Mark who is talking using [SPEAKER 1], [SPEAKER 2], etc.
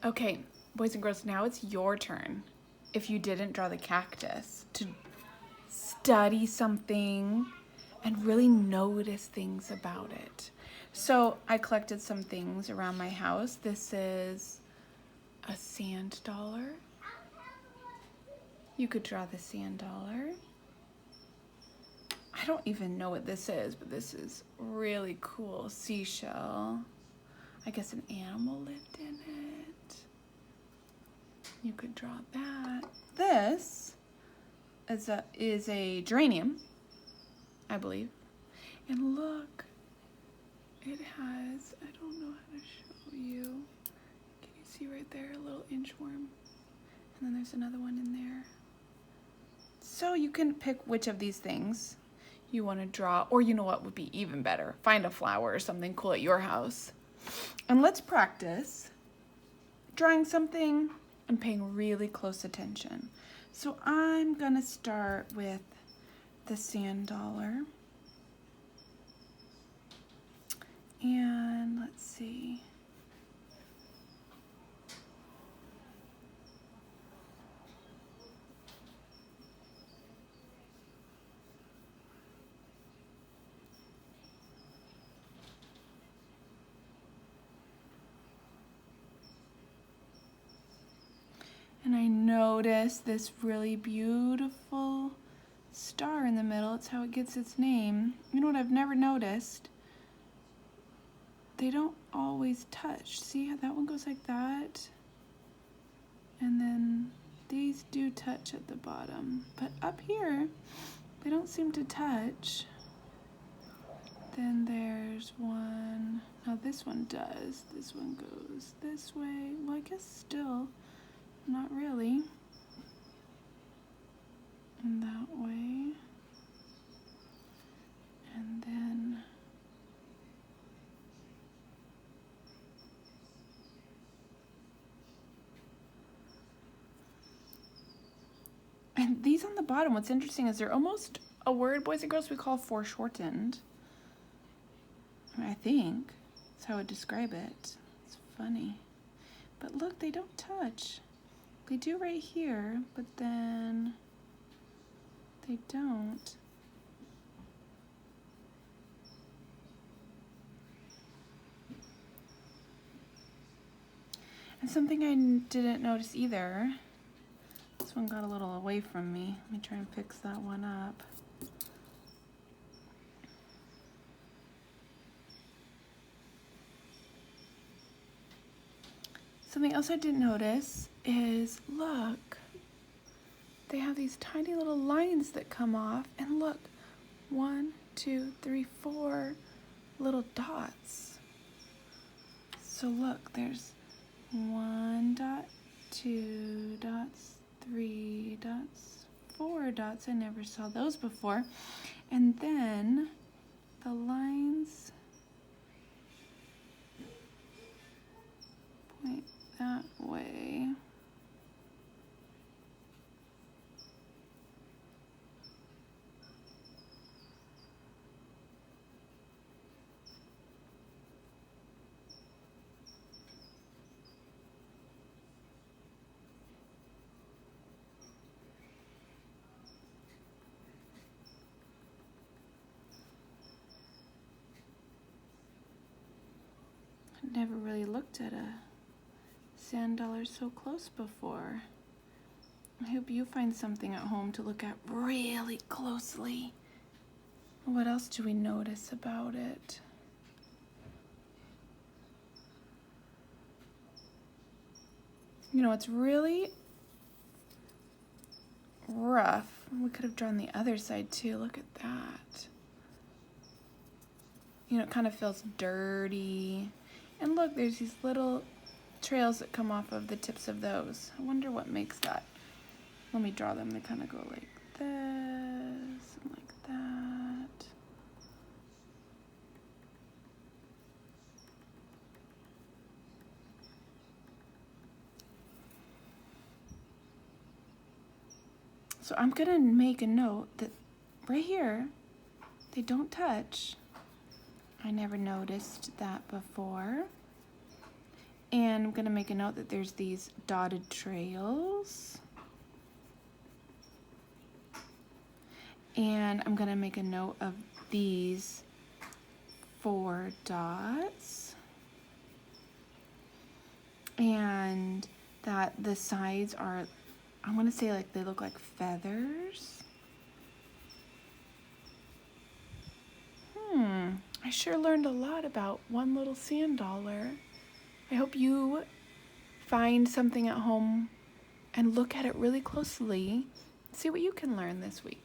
[SPEAKER 1] Okay, boys and girls, now it's your turn. If you didn't draw the cactus, to study something and really notice things about it. So I collected some things around my house. This is a sand dollar. You could draw the sand dollar. I don't even know what this is, but this is really cool. Seashell. I guess an animal lived in it. You could draw that. This is a geranium, I believe. And look, it has, I don't know how to show you. Can you see right there, a little inchworm? And then there's another one in there. So you can pick which of these things you want to draw, or you know what would be even better? Find a flower or something cool at your house. And let's practice drawing something and paying really close attention. So I'm gonna start with the sand dollar. And let's see. And I noticed this really beautiful star in the middle. It's how it gets its name. You know what I've never noticed? They don't always touch. See how that one goes like that? And then these do touch at the bottom. But up here, they don't seem to touch. Then there's one. Now this one does. This one goes this way. Well, I guess still not really. And that way. And then and these on the bottom, what's interesting is they're almost a word, boys and girls, we call foreshortened. I think that's how I would describe it. It's funny. But look, they don't touch. They do right here, but then they don't. And something I didn't notice either, this one got a little away from me. Let me try and fix that one up. Something else I didn't notice is, look, they have these tiny little lines that come off, and look, 1, 2, 3, 4 little dots. So look, there's 1 dot, 2 dots, 3 dots, 4 dots. I never saw those before. And then the lines point that way. I've never really looked at a sand dollar so close before. I hope you find something at home to look at really closely. What else do we notice about it? You know, it's really rough. We could have drawn the other side too. Look at that. You know, it kind of feels dirty. And look, there's these little trails that come off of the tips of those. I wonder what makes that. Let me draw them. They kind of go like this and like that. So I'm gonna make a note that right here, they don't touch. I never noticed that before. And I'm gonna make a note that there's these dotted trails. And I'm gonna make a note of these 4 dots. And that the sides are, I wanna say like they look like feathers. I sure learned a lot about one little sand dollar. I hope you find something at home and look at it really closely. See what you can learn this week.